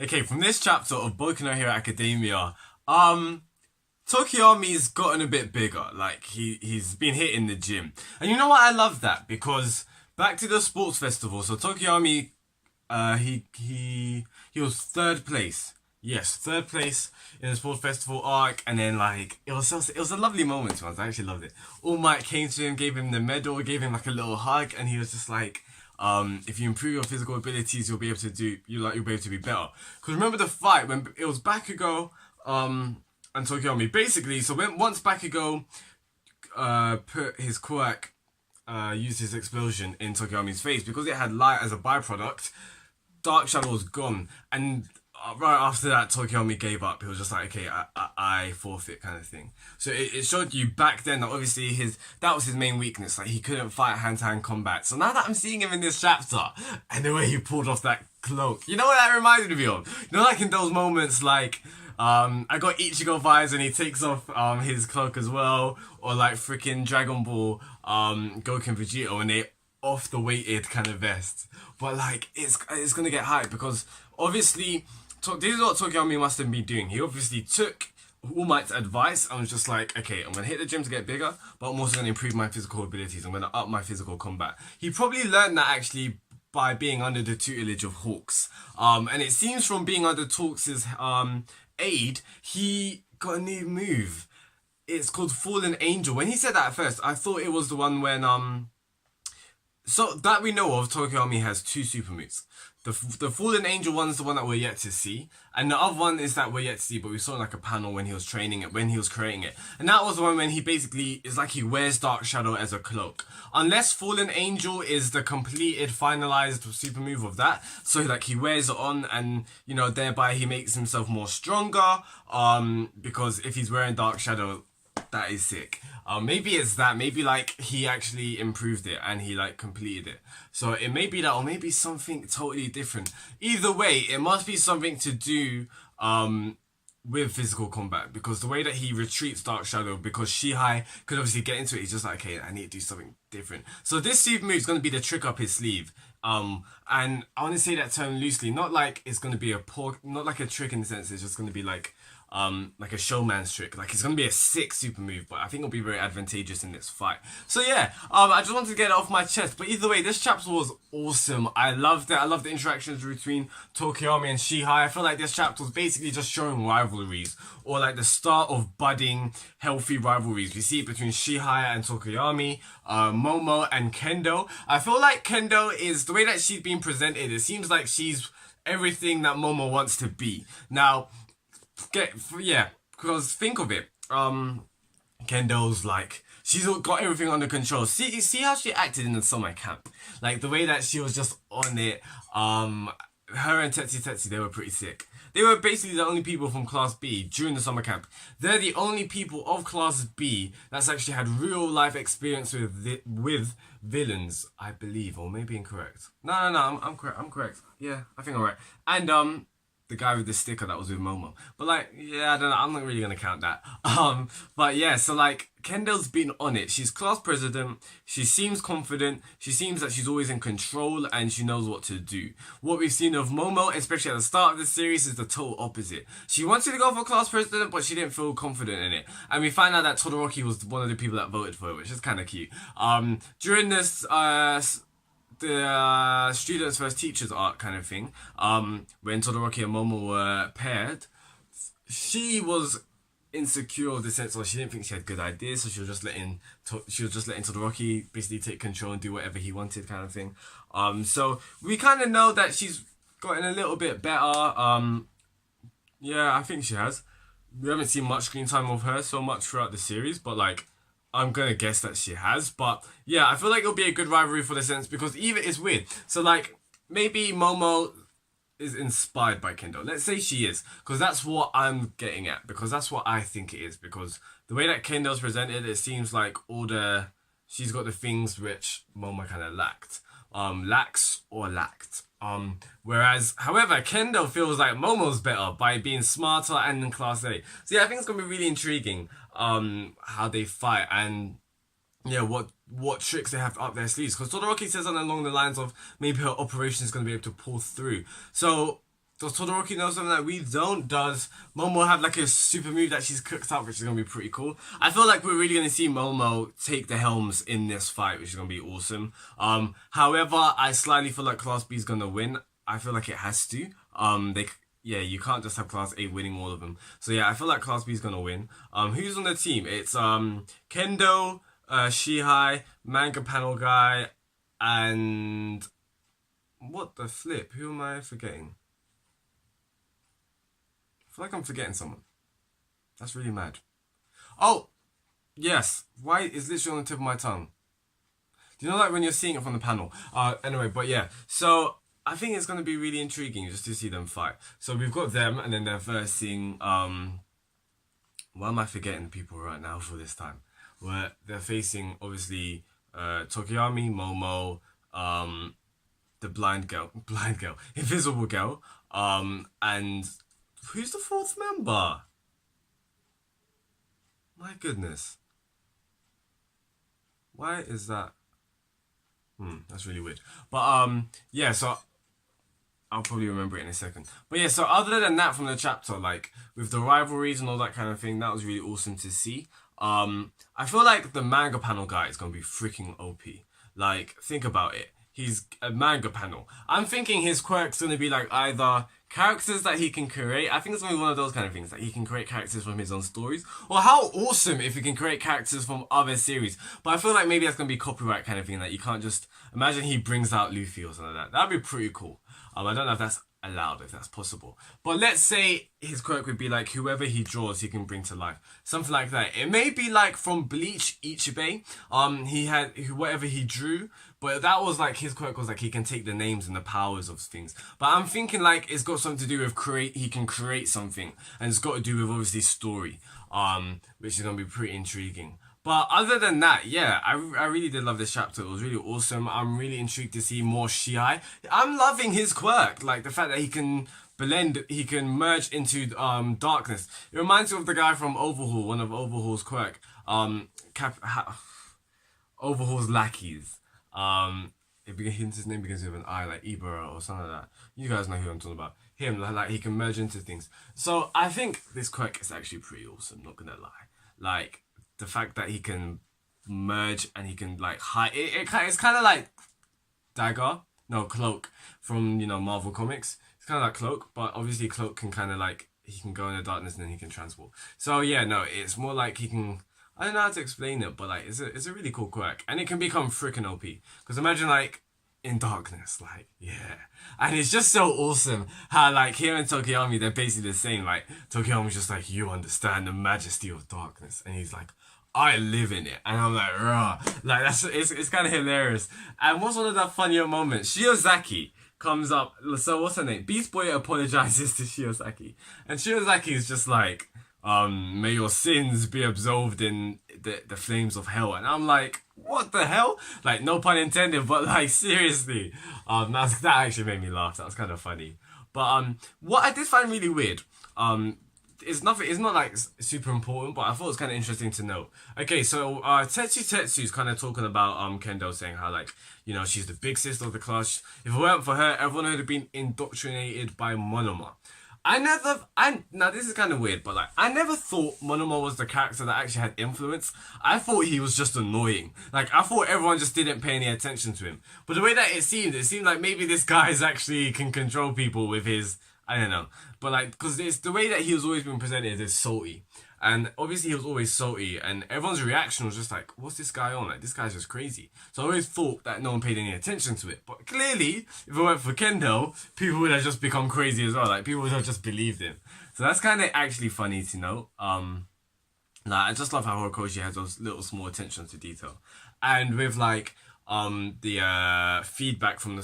Okay, from this chapter of Boku no Hero Academia, um, Tokoyami's gotten a bit bigger. Like he's been hit in the gym, and you know what? I love that because back to the sports festival. So Tokoyami, he was third place. Yes, third place in the sports festival arc, and then like it was a lovely moment to us. I actually loved it. All Might came to him, gave him the medal, gave him like a little hug, and he was just like, if you improve your physical abilities, you'll be able to do you'll be able to be better. Because remember the fight when it was Bakugo, and Tokoyami. Basically, so once Bakugo put his Quirk, used his explosion in Tokoyami's face because it had light as a byproduct. Dark Shadow was gone, and right after that, Tokoyami gave up. He was just like, okay, I forfeit, kind of thing. So it showed you back then that obviously that was his main weakness. Like he couldn't fight hand to hand combat. So now that I'm seeing him in this chapter and the way he pulled off that cloak, you know what that reminded me of? You know, like in those moments, like. I got Ichigo vibes and he takes off his cloak as well, or like freaking Dragon Ball Goku and Vegeta when they off the weighted kind of vest. But like it's gonna get hype because obviously this is what Tokoyami must have been doing. He obviously took All Might's advice and was just like, okay, I'm gonna hit the gym to get bigger, but I'm also gonna improve my physical abilities. I'm gonna up my physical combat. He probably learned that actually by being under the tutelage of Hawks. And it seems from being under Hawks' aid, he got a new move. It's called Fallen Angel. When he said that at first, I thought it was the one when so that we know of, Tokoyami has two super moves. The Fallen Angel one is the one that we're yet to see, and the other one is that we're yet to see, but we saw like a panel when he was training it, when he was creating it, and that was the one when he basically is like he wears Dark Shadow as a cloak. Unless Fallen Angel is the completed, finalized super move of that, so like he wears it on, and you know thereby he makes himself more stronger. Because if he's wearing Dark Shadow, that is sick. Maybe it's that. Maybe like he actually improved it and he like completed it. So it may be that, or maybe something totally different. Either way, it must be something to do with physical combat because the way that he retreats Dark Shadow, because Shihai could obviously get into it, he's just like, okay, I need to do something different. So this super move is going to be the trick up his sleeve. And I want to say that term loosely, not like it's going to be not like a trick in the sense it's just going to be like a showman's trick. Like it's gonna be a sick super move, but I think it'll be very advantageous in this fight. So yeah, I just wanted to get it off my chest. But either way, this chapter was awesome. I loved it. I loved the interactions between Tokoyami and Shihai. I feel like this chapter was basically just showing rivalries, or like the start of budding, healthy rivalries. We see it between Shihai and Tokoyami, Momo and Kendo. I feel like Kendo is the way that she's being presented. It seems like she's everything that Momo wants to be. Now, because think of it. Kendo's like she's got everything under control. See how she acted in the summer camp. Like the way that she was just on it. Her and Tetsu, they were pretty sick. They were basically the only people from Class B during the summer camp. They're the only people of Class B that's actually had real life experience with villains, I believe, or maybe incorrect. No, I'm correct. I'm correct. Yeah, I think I'm right. And the guy with the sticker that was with Momo. But like, yeah, I don't know. I'm not really gonna count that. But yeah, so like Kendall's been on it. She's class president. She seems confident. She seems that she's always in control and she knows what to do. What we've seen of Momo, especially at the start of the series, is the total opposite. She wanted to go for class president, but she didn't feel confident in it. And we find out that Todoroki was one of the people that voted for it, which is kind of cute. During this the students versus teachers arc kind of thing, when Todoroki and Momo were paired, she was insecure of the sense of she didn't think she had good ideas, so she was just letting Todoroki basically take control and do whatever he wanted, kind of thing. So we kind of know that she's gotten a little bit better. Yeah, I think she has. We haven't seen much screen time of her so much throughout the series, but like I'm gonna guess that she has. But yeah, I feel like it'll be a good rivalry for the sense because even it's weird. So like maybe Momo is inspired by Kendo. Let's say she is, because that's what I'm getting at. Because that's what I think it is. Because the way that Kendo's presented, it seems like she's got the things which Momo kind of lacks or lacked. Whereas, however, Kendo feels like Momo's better by being smarter and in class A. So yeah, I think it's gonna be really intriguing how they fight and yeah, what tricks they have up their sleeves. Because Todoroki says something along the lines of maybe her operation is gonna be able to pull through. So Does Todoroki know something that we don't? Does Momo have like a super move that she's cooked up, which is gonna be pretty cool? I feel like we're really gonna see Momo take the helms in this fight, which is gonna be awesome. However, I slightly feel like Class B is gonna win. I feel like it has to. Yeah, you can't just have Class A winning all of them. So yeah, I feel like Class B is gonna win. Who's on the team? It's Kendo, Shihai, Manga Panel Guy, and what the flip? Who am I forgetting? I feel like I'm forgetting someone. That's really mad. Oh, yes. Why is literally on the tip of my tongue? Do you know like when you're seeing it from the panel? Anyway, but yeah. So I think it's gonna be really intriguing just to see them fight. So we've got them, and then they're versing. Why am I forgetting people right now for this time? Where they're facing obviously Tokoyami, Momo, the blind girl, invisible girl, and who's the fourth member? My goodness. Why is that? That's really weird. But yeah, so I'll probably remember it in a second. But yeah, so other than that from the chapter, like with the rivalries and all that kind of thing, that was really awesome to see. I feel like the manga panel guy is gonna be freaking OP. Like, think about it. He's a manga panel. I'm thinking his quirk's gonna be like either characters that he can create. I think it's gonna be one of those kind of things that he can create characters from his own stories. Or how awesome if he can create characters from other series. But I feel like maybe that's gonna be copyright kind of thing that you can't just imagine he brings out Luffy or something like that. That'd be pretty cool. I don't know if that's allowed, if that's possible. But let's say his quirk would be like whoever he draws he can bring to life. Something like that. It may be like from Bleach Ichibei. He had whatever he drew, but that was like his quirk was like he can take the names and the powers of things. But I'm thinking like it's got something to do with he can create something, and it's got to do with obviously story. Which is gonna be pretty intriguing. But other than that, yeah, I really did love this chapter. It was really awesome. I'm really intrigued to see more Shihai. I'm loving his quirk, like the fact that he can he can merge into darkness. It reminds me of the guy from Overhaul, one of Overhaul's quirk. Overhaul's lackeys. His name begins with an I, like Ibera or something like that. You guys know who I'm talking about. Him, like he can merge into things. So I think this quirk is actually pretty awesome. Not gonna lie, like. The fact that he can merge and he can like hide it's kind of like Cloak from Marvel Comics. It's kind of like Cloak, but obviously Cloak can kind of like he can go in the darkness and then he can transport. So yeah, no, it's more like he can. I don't know how to explain it, but like it's a really cool quirk, and it can become freaking OP. Because imagine like in darkness, like yeah, and it's just so awesome how like him and Tokoyami they're basically the same. Like Tokoyami's just like you understand the majesty of darkness, and he's like. I live in it, and I'm like, rah, like it's kind of hilarious. And what's one of the funnier moments? Shiozaki comes up. So what's her name? Beast Boy apologizes to Shiozaki, and Shiozaki is just like, may your sins be absolved in the flames of hell. And I'm like, what the hell? Like, no pun intended, but like seriously, that actually made me laugh. That was kind of funny. But what I did find really weird, it's not like super important, but I thought it was kind of interesting to know. Okay, so Tetsu's kind of talking about Kendo, saying how like she's the big sister of the class. If it weren't for her, everyone would have been indoctrinated by Monoma. Now this is kind of weird, but like I never thought Monoma was the character that actually had influence. I thought he was just annoying. Like I thought everyone just didn't pay any attention to him. But the way that it seemed like maybe this guy actually can control people with his. I don't know, but like, because it's the way that he was always been presented is salty, and obviously he was always salty, and everyone's reaction was just like, "What's this guy on? Like, this guy's just crazy." So I always thought that no one paid any attention to it, but clearly, if it weren't for Kendo, people would have just become crazy as well. Like people would have just believed him. So that's kind of actually funny to know. Like I just love how Horikoshi has those little small attention to detail, and with like the feedback from the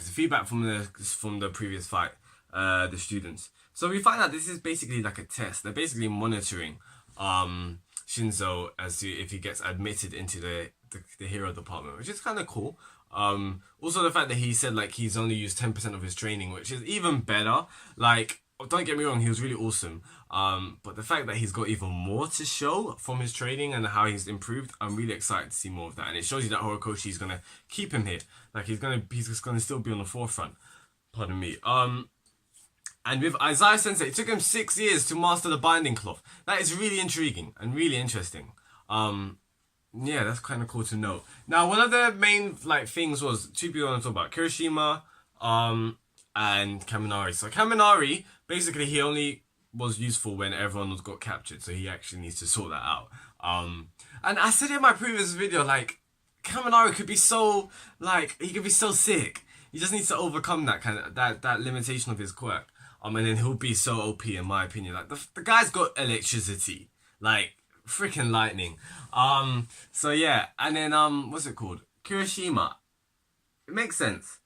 feedback from the previous fight. The students. So we find out this is basically like a test. They're basically monitoring Shinzo as to if he gets admitted into the hero department, which is kind of cool. Also the fact that he said like he's only used 10% of his training, which is even better. Like don't get me wrong, he was really awesome. But the fact that he's got even more to show from his training and how he's improved, I'm really excited to see more of that. And it shows you that Horikoshi is gonna keep him here. Like he's gonna still be on the forefront. Pardon me. And with Isaiah Sensei, it took him 6 years to master the binding cloth. That is really intriguing and really interesting. Yeah, that's kind of cool to know. Now, one of the main like things was two people I want to talk about: Kirishima, and Kaminari. So Kaminari, basically, he only was useful when everyone was got captured, so he actually needs to sort that out. And I said in my previous video, like, Kaminari could be so, like, he could be so sick. He just needs to overcome that kind of, that limitation of his quirk. And then he'll be so OP in my opinion. Like, the guy's got electricity. Like, freaking lightning. So yeah, and then, what's it called? Kirishima. It makes sense.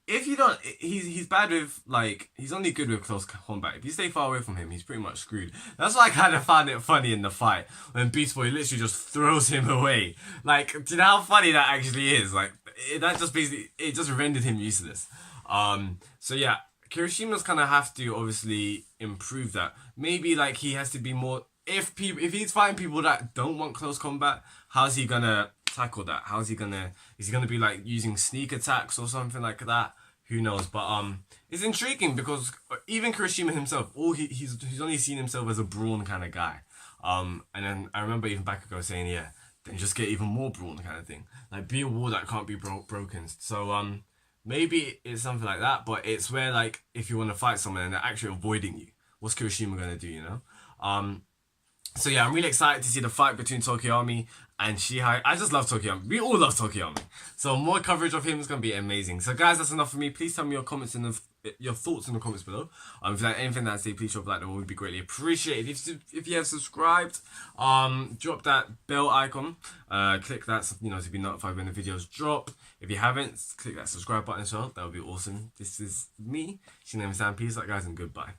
If you don't, he's bad with, like, he's only good with close combat. If you stay far away from him, he's pretty much screwed. That's why I kind of found it funny in the fight when Beast Boy literally just throws him away. Like, do you know how funny that actually is? Like, that just basically, it just rendered him useless. So yeah, Kirishima's kind of have to obviously improve that. Maybe like he has to be more, if he's fighting people that don't want close combat, how's he gonna tackle that? Is he gonna be like using sneak attacks or something like that? Who knows? But it's intriguing because even Kirishima himself, he's only seen himself as a brawn kind of guy. And then I remember even Bakugo saying, yeah, then just get even more brawn kind of thing. Like, be a wall that can't be broken. So maybe it's something like that, but it's where, like, if you want to fight someone and they're actually avoiding you, what's Kirishima gonna do, you know? So yeah, I'm really excited to see the fight between Tokoyami and Shihai. I just love Tokoyami. We all love Tokoyami. So more coverage of him is going to be amazing. So guys, that's enough for me. Please tell me your comments your thoughts in the comments below. If you like anything that I say, please drop a like. That would be greatly appreciated. If you have subscribed, drop that bell icon. Click that, you know, to be notified when the videos drop. If you haven't, click that subscribe button as well. That would be awesome. This is me. Shin Sam. Peace out, guys, and goodbye.